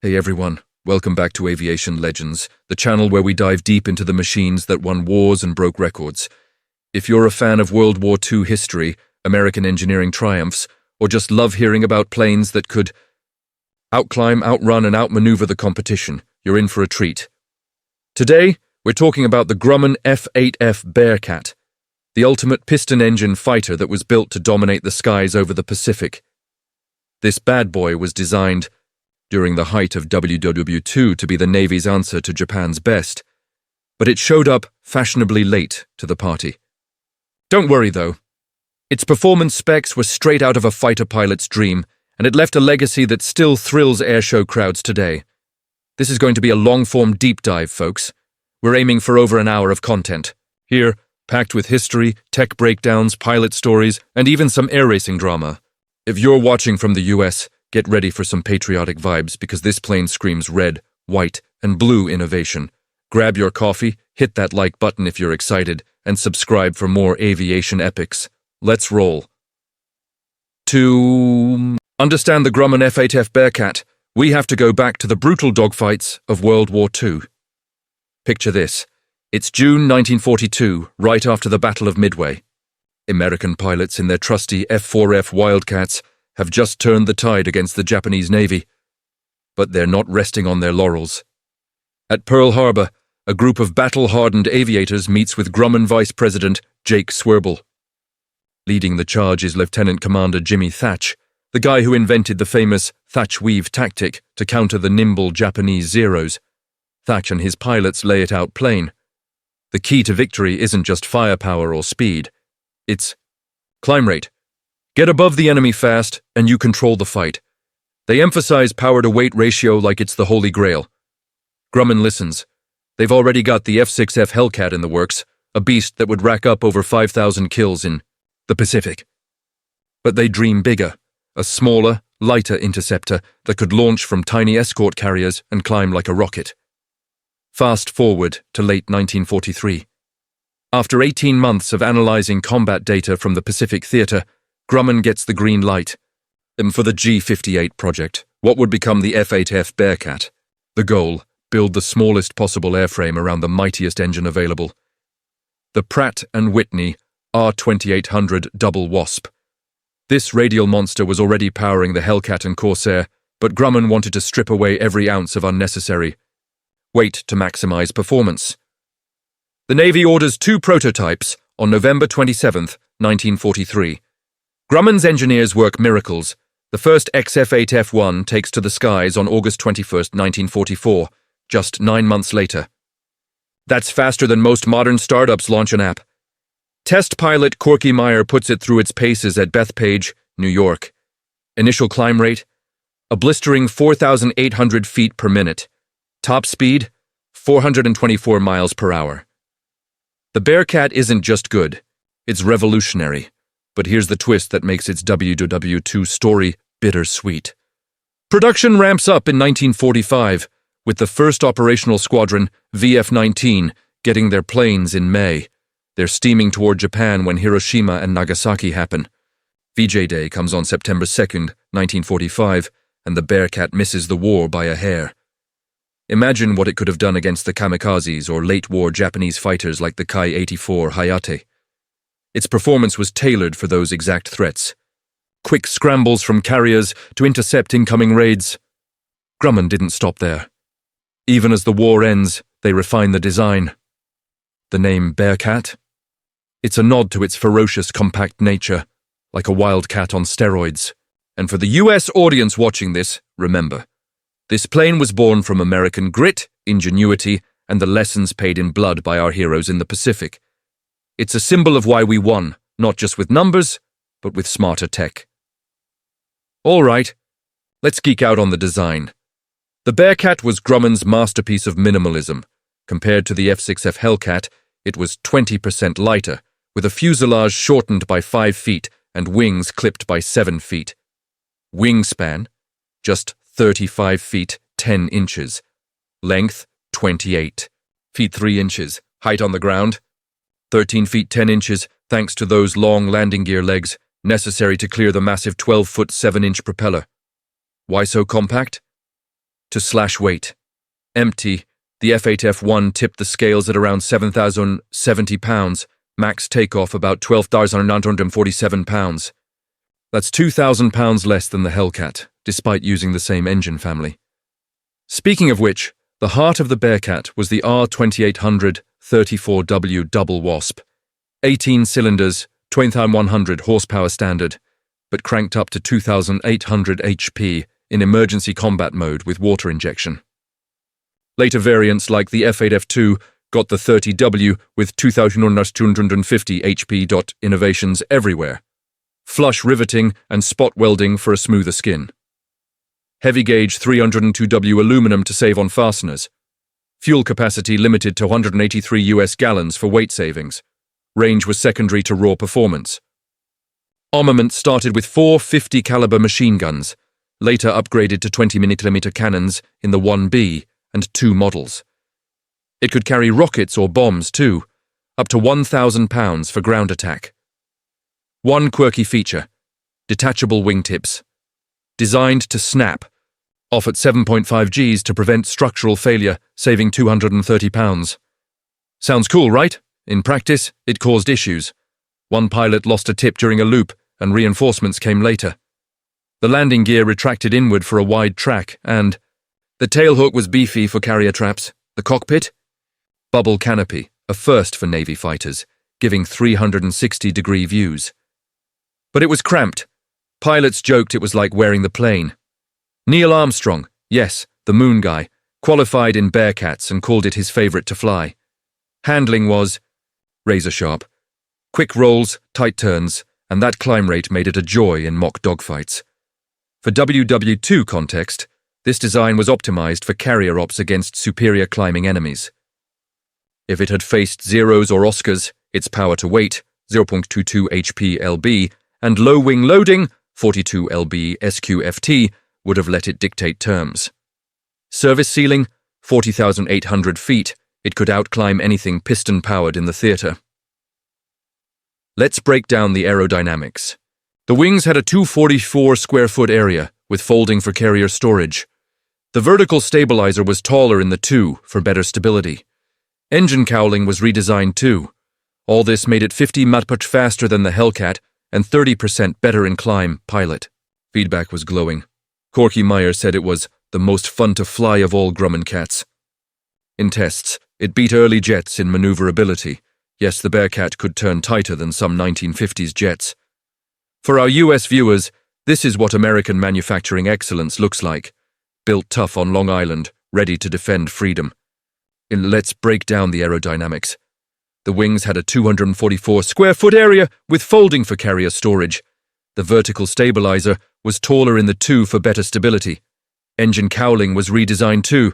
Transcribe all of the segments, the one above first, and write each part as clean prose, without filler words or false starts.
Hey everyone, welcome back to Aviation Legends, the channel where we dive deep into the machines that won wars and broke records. If you're a fan of World War II history, American engineering triumphs, or just love hearing about planes that could outclimb, outrun, and outmaneuver the competition, you're in for a treat. Today, we're talking about the Grumman F8F Bearcat, the ultimate piston-engine fighter that was built to dominate the skies over the Pacific. This bad boy was designed during the height of WWII to be the Navy's answer to Japan's best, but it showed up fashionably late to the party. Don't worry though, its performance specs were straight out of a fighter pilot's dream, and it left a legacy that still thrills airshow crowds today. This is going to be a long-form deep dive, folks. We're aiming for over an hour of content. Here, packed with history, tech breakdowns, pilot stories, and even some air racing drama. If you're watching from the US, get ready for some patriotic vibes because this plane screams red, white, and blue innovation. Grab your coffee, hit that like button if you're excited, and subscribe for more aviation epics. Let's roll. To understand the Grumman F8F Bearcat, we have to go back to the brutal dogfights of World War II. Picture this. It's June 1942, right after the Battle of Midway. American pilots in their trusty F4F Wildcats have just turned the tide against the Japanese Navy. But they're not resting on their laurels. At Pearl Harbor, a group of battle-hardened aviators meets with Grumman Vice President Jake Swerble. Leading the charge is Lieutenant Commander Jimmy Thatch, the guy who invented the famous Thatch-weave tactic to counter the nimble Japanese Zeros. Thatch and his pilots lay it out plain. The key to victory isn't just firepower or speed. It's climb rate. Get above the enemy fast, and you control the fight. They emphasize power-to-weight ratio like it's the Holy Grail. Grumman listens. They've already got the F6F Hellcat in the works, a beast that would rack up over 5,000 kills in the Pacific. But they dream bigger, a smaller, lighter interceptor that could launch from tiny escort carriers and climb like a rocket. Fast forward to late 1943. After 18 months of analyzing combat data from the Pacific Theater, Grumman gets the green light. And for the G-58 project, what would become the F8F Bearcat? The goal, build the smallest possible airframe around the mightiest engine available. The Pratt & Whitney R2800 Double Wasp. This radial monster was already powering the Hellcat and Corsair, but Grumman wanted to strip away every ounce of unnecessary weight to maximize performance. The Navy orders 2 prototypes on November 27, 1943. Grumman's engineers work miracles. The first XF8F1 takes to the skies on August 21, 1944, just 9 months later. That's faster than most modern startups launch an app. Test pilot Corky Meyer puts it through its paces at Bethpage, New York. Initial climb rate? A blistering 4,800 feet per minute. Top speed? 424 miles per hour. The Bearcat isn't just good, it's revolutionary. But here's the twist that makes its WWII story bittersweet. Production ramps up in 1945, with the first operational squadron, VF-19, getting their planes in May. They're steaming toward Japan when Hiroshima and Nagasaki happen. VJ Day comes on September 2nd, 1945, and the Bearcat misses the war by a hair. Imagine what it could have done against the kamikazes or late-war Japanese fighters like the Ki-84 Hayate. Its performance was tailored for those exact threats. Quick scrambles from carriers to intercept incoming raids. Grumman didn't stop there. Even as the war ends, they refine the design. The name Bearcat? It's a nod to its ferocious, compact nature, like a wildcat on steroids. And for the US audience watching this, remember, this plane was born from American grit, ingenuity, and the lessons paid in blood by our heroes in the Pacific. It's a symbol of why we won, not just with numbers, but with smarter tech. All right, let's geek out on the design. The Bearcat was Grumman's masterpiece of minimalism. Compared to the F6F Hellcat, it was 20% lighter, with a fuselage shortened by 5 feet and wings clipped by 7 feet. Wingspan, just 35 feet 10 inches. Length, 28 feet 3 inches. Height on the ground, 13 feet 10 inches, thanks to those long landing gear legs necessary to clear the massive 12-foot 7-inch propeller. Why so compact? to slash weight. Empty, the F8F1 tipped the scales at around 7,070 pounds, max takeoff about 12,947 pounds. That's 2,000 pounds less than the Hellcat, despite using the same engine family. Speaking of which, the heart of the Bearcat was the R2800 34W Double Wasp, 18 cylinders, 2,100 horsepower standard, but cranked up to 2,800 HP in emergency combat mode with water injection. Later variants like the F8F2 got the 30W with 2,250 HP. Innovations everywhere. Flush riveting and spot welding for a smoother skin. Heavy gauge 302W aluminum to save on fasteners. Fuel capacity limited to 183 US gallons for weight savings. Range was secondary to raw performance. Armament started with 4 50 caliber machine guns, later upgraded to 20mm cannons in the 1B and 2 models. It could carry rockets or bombs too, up to 1,000 pounds for ground attack. One quirky feature: detachable wingtips. Designed to snap, off at 7.5 Gs to prevent structural failure, saving 230 pounds. Sounds cool, right? In practice, it caused issues. One pilot lost a tip during a loop, and reinforcements came later. The landing gear retracted inward for a wide track, and the tailhook was beefy for carrier traps. The cockpit? Bubble canopy, a first for Navy fighters, giving 360-degree views. But it was cramped. Pilots joked it was like wearing the plane. Neil Armstrong, yes, the moon guy, qualified in Bearcats and called it his favorite to fly. Handling was razor sharp. Quick rolls, tight turns, and that climb rate made it a joy in mock dogfights. For WWII context, this design was optimized for carrier ops against superior climbing enemies. If it had faced Zeros or Oscars, its power to weight, 0.22 HP lb, and low wing loading, 42 lb SQFT, would have let it dictate terms. Service ceiling, 40,800 feet, it could outclimb anything piston-powered in the theater. Let's break down the aerodynamics. The wings had a 244 square foot area, with folding for carrier storage. The vertical stabilizer was taller in the 2 for better stability. Engine cowling was redesigned too. All this made it 50 mph faster than the Hellcat and 30% better in climb pilot. Feedback was glowing. Corky Meyer said it was the most fun to fly of all Grumman cats. In tests, it beat early jets in maneuverability. Yes, the Bearcat could turn tighter than some 1950s jets. For our US viewers, this is what American manufacturing excellence looks like. Built tough on Long Island, ready to defend freedom. Let's break down the aerodynamics. The wings had a 244 square foot area with folding for carrier storage. The vertical stabilizer was taller in the 2 for better stability. Engine cowling was redesigned too.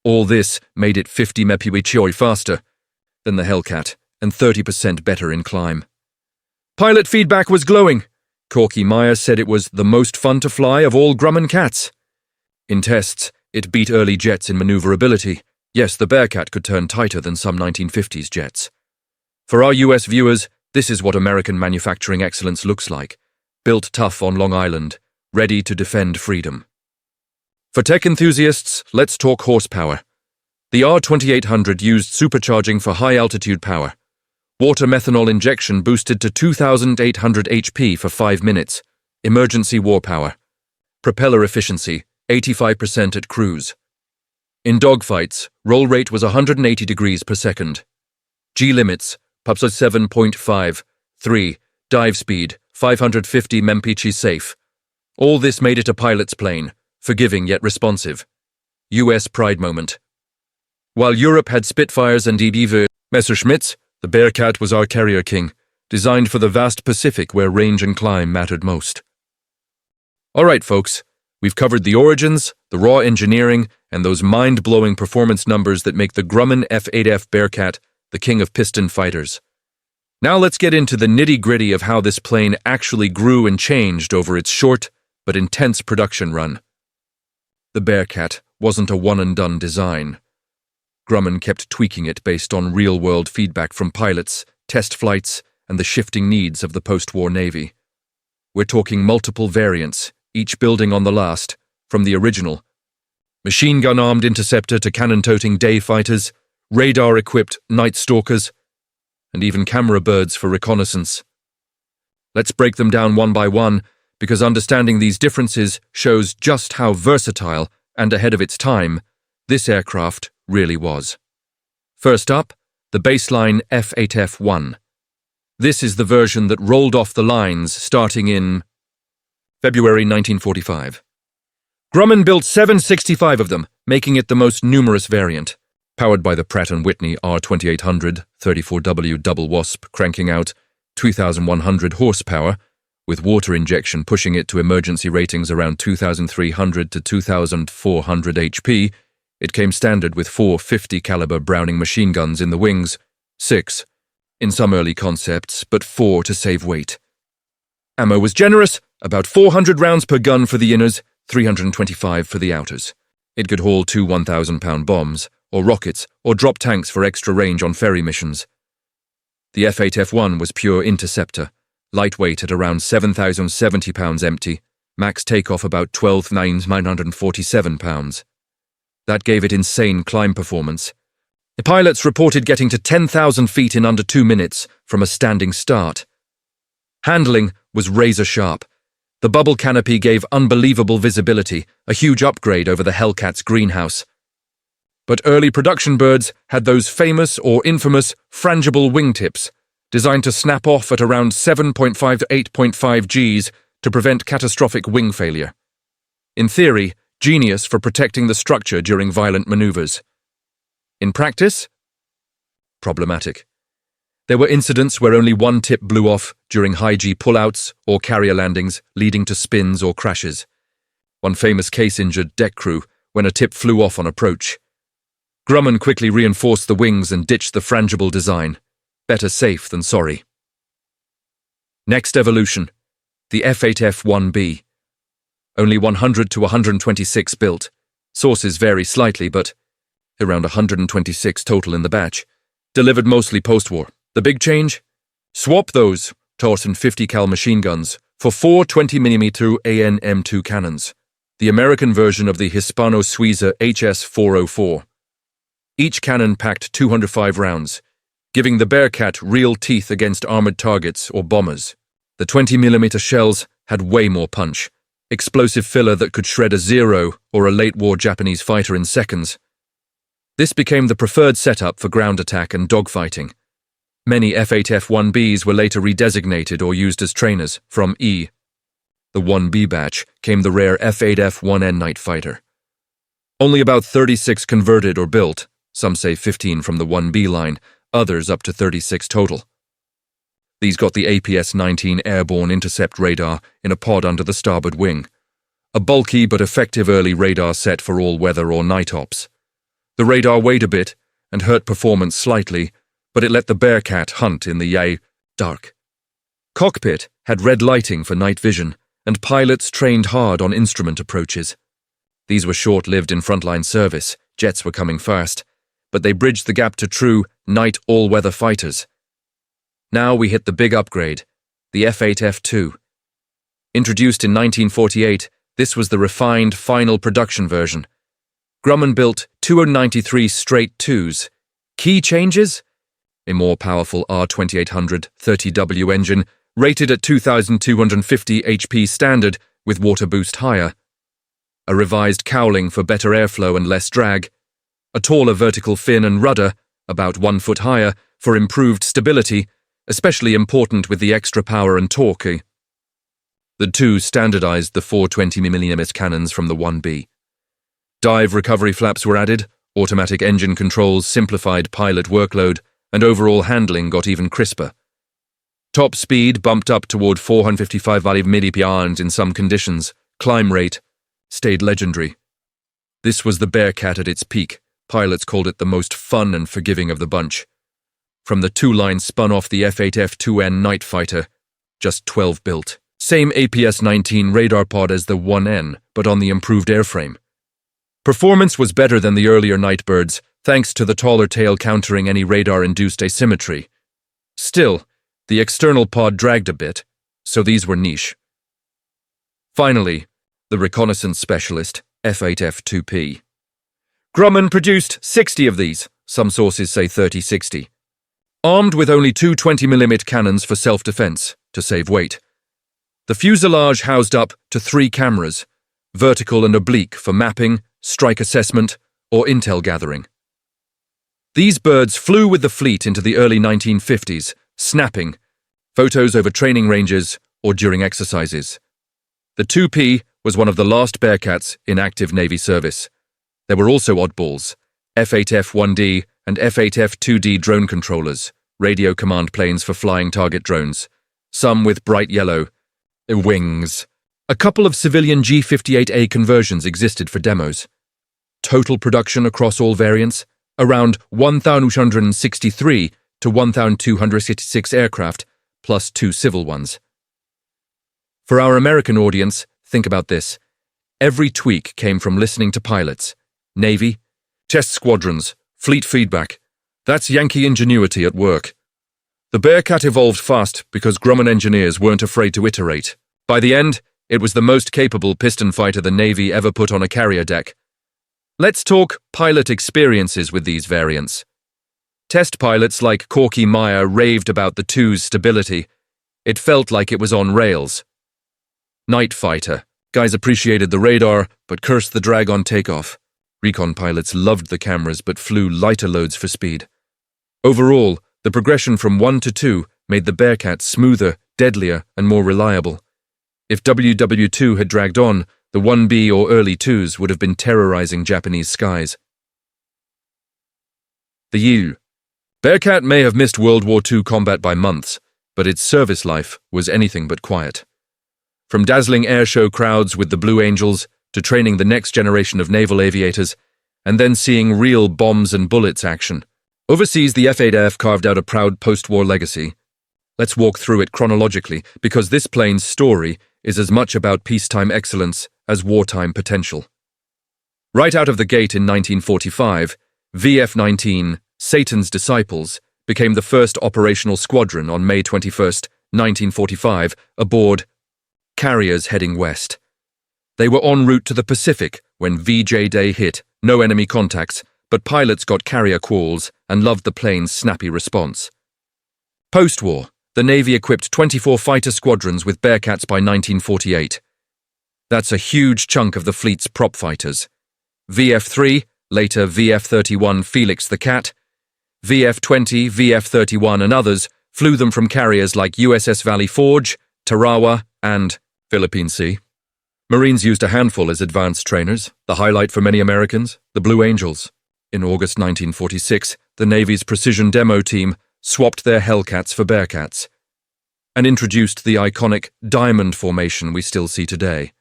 All this made it 50 mph faster than the Hellcat and 30% better in climb. Pilot feedback was glowing. Corky Meyer said it was the most fun to fly of all Grumman cats. In tests, it beat early jets in maneuverability. Yes, the Bearcat could turn tighter than some 1950s jets. For our US viewers, this is what American manufacturing excellence looks like. Built tough on Long Island, ready to defend freedom. For tech enthusiasts, let's talk horsepower. The R2800 used supercharging for high-altitude power. Water methanol injection boosted to 2,800 HP for 5 minutes. Emergency war power. Propeller efficiency, 85% at cruise. In dogfights, roll rate was 180 degrees per second. G-limits, PUBs 7.5, 3, dive speed, 550 mph safe. All this made it a pilot's plane, forgiving yet responsive. US pride moment. While Europe had Spitfires and EBV Messerschmitts, the Bearcat was our carrier king, designed for the vast Pacific where range and climb mattered most. Alright folks, we've covered the origins, the raw engineering, and those mind-blowing performance numbers that make the Grumman F8F Bearcat the king of piston fighters. Now let's get into the nitty-gritty of how this plane actually grew and changed over its short but intense production run. The Bearcat wasn't a one-and-done design. Grumman kept tweaking it based on real-world feedback from pilots, test flights, and the shifting needs of the post-war Navy. We're talking multiple variants, each building on the last, from the original. machine gun-armed interceptor to cannon-toting day fighters, radar-equipped night stalkers, and even camera birds for reconnaissance. Let's break them down one by one, because understanding these differences shows just how versatile and ahead of its time this aircraft really was. First up, the baseline F8F1. This is the version that rolled off the lines starting in February 1945. Grumman built 765 of them, making it the most numerous variant. Powered by the Pratt & Whitney R2800 34W double wasp, cranking out 2,100 horsepower, with water injection pushing it to emergency ratings around 2,300 to 2,400 HP, it came standard with 4 50 caliber Browning machine guns in the wings, 6 in some early concepts, but 4 to save weight. Ammo was generous, about 400 rounds per gun for the inners, 325 for the outers. It could haul 2 1,000-pound bombs, or rockets, or drop tanks for extra range on ferry missions. The F8F1 was pure interceptor, lightweight at around 7,070 pounds empty, max takeoff about 12,947 pounds. That gave it insane climb performance. The pilots reported getting to 10,000 feet in under 2 minutes from a standing start. Handling was razor sharp. The bubble canopy gave unbelievable visibility, a huge upgrade over the Hellcat's greenhouse. But early production birds had those famous or infamous frangible wingtips, designed to snap off at around 7.5 to 8.5 Gs to prevent catastrophic wing failure. In theory, genius for protecting the structure during violent maneuvers. In practice, problematic. There were incidents where only one tip blew off during high-G pullouts or carrier landings, leading to spins or crashes. One famous case injured deck crew when a tip flew off on approach. Grumman quickly reinforced the wings and ditched the frangible design. Better safe than sorry. Next evolution, the F8F1B. Only 100 to 126 built. Sources vary slightly, but around 126 total in the batch. Delivered mostly post-war. The big change? Swap those Taurus 50 cal machine guns for 4 20mm AN-M2 cannons, the American version of the Hispano-Suiza HS-404. Each cannon packed 205 rounds, giving the Bearcat real teeth against armored targets or bombers. The 20mm shells had way more punch, explosive filler that could shred a Zero or a late-war Japanese fighter in seconds. This became the preferred setup for ground attack and dogfighting. Many F8F1Bs were later redesignated or used as trainers, from E. The 1B batch came the rare F8F1N night fighter. Only about 36 converted or built, some say 15 from the 1B line, others up to 36 total. These got the APS-19 airborne intercept radar in a pod under the starboard wing, a bulky but effective early radar set for all weather or night ops. The radar weighed a bit and hurt performance slightly, but it let the Bearcat hunt in the dark. Cockpit had red lighting for night vision, and pilots trained hard on instrument approaches. These were short-lived in frontline service, jets were coming fast, but they bridged the gap to true night all-weather fighters. Now we hit the big upgrade, the F8F2. Introduced in 1948, this was the refined final production version. Grumman built 293 straight 2s. Key changes? A more powerful R2800 30W engine, rated at 2,250 HP standard with water boost higher. A revised cowling for better airflow and less drag. A taller vertical fin and rudder, about 1 foot higher, for improved stability, especially important with the extra power and torque. The 2 standardized the 420mm cannons from the 1B. Dive recovery flaps were added, automatic engine controls simplified pilot workload, and overall handling got even crisper. Top speed bumped up toward 455 mph in some conditions. Climb rate stayed legendary. This was the Bearcat at its peak. Pilots called it the most fun and forgiving of the bunch. From the 2 lines spun off the F8F2N night fighter, just 12 built. Same APS-19 radar pod as the 1N, but on the improved airframe. Performance was better than the earlier Nightbirds, thanks to the taller tail countering any radar-induced asymmetry. Still, the external pod dragged a bit, so these were niche. Finally, the reconnaissance specialist, F8F2P. Grumman produced 60 of these, some sources say 30-60. Armed with only two 20mm cannons for self-defense, to save weight. The fuselage housed up to 3 cameras, vertical and oblique for mapping, strike assessment, or intel gathering. These birds flew with the fleet into the early 1950s, snapping, photos over training ranges or during exercises. The 2P was one of the last Bearcats in active Navy service. There were also oddballs, F8F1D and F8F2D drone controllers, radio command planes for flying target drones, some with bright yellow wings. A couple of civilian G58A conversions existed for demos. Total production across all variants, around 1,263 to 1,266 aircraft, plus 2 civil ones. For our American audience, think about this. Every tweak came from listening to pilots, Navy, test squadrons, fleet feedback. That's Yankee ingenuity at work. The Bearcat evolved fast because Grumman engineers weren't afraid to iterate. By the end, it was the most capable piston fighter the Navy ever put on a carrier deck. Let's talk pilot experiences with these variants. Test pilots like Corky Meyer raved about the 2's stability. It felt like it was on rails. Night fighter. Guys appreciated the radar, but cursed the drag on takeoff. Recon pilots loved the cameras but flew lighter loads for speed. Overall, the progression from 1 to 2 made the Bearcat smoother, deadlier, and more reliable. If WWII had dragged on, the 1B or early 2s would have been terrorizing Japanese skies. The WWII. Bearcat may have missed World War II combat by months, but its service life was anything but quiet. From dazzling airshow crowds with the Blue Angels to training the next generation of naval aviators, and then seeing real bombs and bullets action. Overseas, the F8F carved out a proud post-war legacy. Let's walk through it chronologically, because this plane's story is as much about peacetime excellence as wartime potential. Right out of the gate in 1945, VF-19, Satan's Disciples, became the first operational squadron on May 21, 1945, aboard carriers heading west. They were en route to the Pacific when VJ Day hit, no enemy contacts, but pilots got carrier calls and loved the plane's snappy response. Post-war, the Navy equipped 24 fighter squadrons with Bearcats by 1948. That's a huge chunk of the fleet's prop fighters. VF-3, later VF-31 Felix the Cat, VF-20, VF-31 and others flew them from carriers like USS Valley Forge, Tarawa, and Philippine Sea. Marines used a handful as advanced trainers, the highlight for many Americans, the Blue Angels. In August 1946, the Navy's precision demo team swapped their Hellcats for Bearcats and introduced the iconic diamond formation we still see today.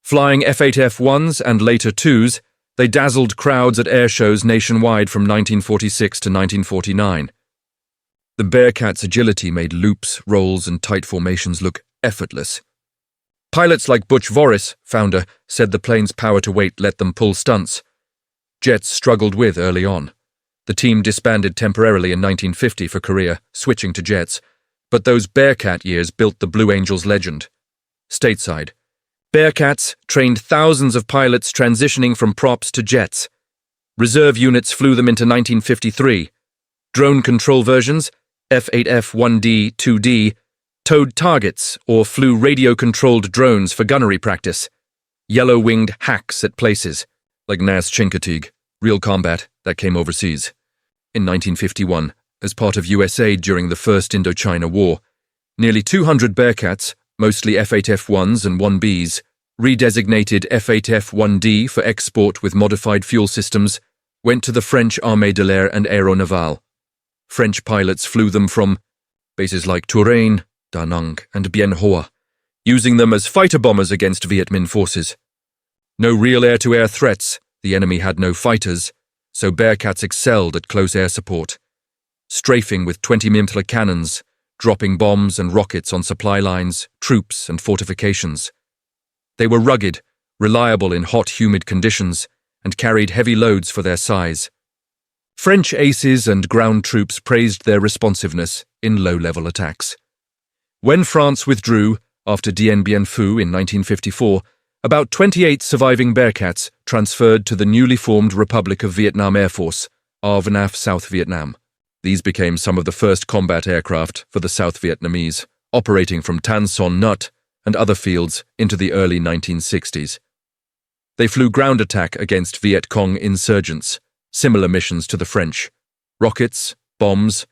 Flying F8F1s and later 2s, they dazzled crowds at air shows nationwide from 1946 to 1949. The Bearcat's agility made loops, rolls, and tight formations look effortless. Pilots like Butch Voris, founder, said the plane's power to weight let them pull stunts. Jets struggled with early on. The team disbanded temporarily in 1950 for Korea, switching to jets, but those Bearcat years built the Blue Angels legend. Stateside, Bearcats trained thousands of pilots transitioning from props to jets. Reserve units flew them into 1953. Drone control versions, F8F1D, 2D, towed targets or flew radio-controlled drones for gunnery practice. Yellow-winged hacks at places, like Nas Chincoteague, real combat that came overseas. In 1951, as part of US aid during the First Indochina War, nearly 200 Bearcats, mostly F8F1s and 1Bs, redesignated F8F1D for export with modified fuel systems, went to the French Armée de l'Air and Aéronavale. French pilots flew them from bases like Touraine, Da Nang, and Bien Hoa, using them as fighter bombers against Viet Minh forces. No real air-to-air threats, the enemy had no fighters, so Bearcats excelled at close air support, strafing with 20mm cannons, dropping bombs and rockets on supply lines, troops, and fortifications. They were rugged, reliable in hot, humid conditions, and carried heavy loads for their size. French aces and ground troops praised their responsiveness in low-level attacks. When France withdrew, after Dien Bien Phu in 1954, About 28 surviving Bearcats transferred to the newly formed Republic of Vietnam Air Force, RVNAF South Vietnam. These became some of the first combat aircraft for the South Vietnamese, operating from Tan Son Nhut and other fields into the early 1960s. They flew ground attack against Viet Cong insurgents, similar missions to the French. Rockets, bombs,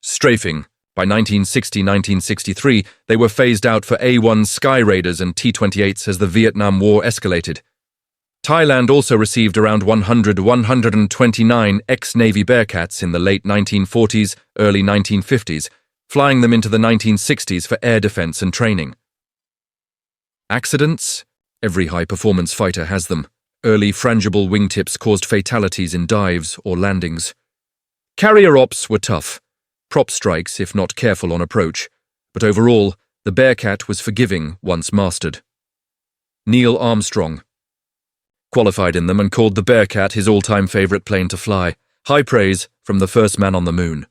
strafing. By 1960-1963, they were phased out for A-1 Sky Raiders and T-28s as the Vietnam War escalated. Thailand also received around 129 ex-Navy Bearcats in the late 1940s, early 1950s, flying them into the 1960s for air defense and training. Accidents? Every high-performance fighter has them. Early frangible wingtips caused fatalities in dives or landings. Carrier ops were tough. Prop strikes if not careful on approach, but overall, the Bearcat was forgiving once mastered. Neil Armstrong qualified in them and called the Bearcat his all-time favorite plane to fly. High praise from the first man on the moon.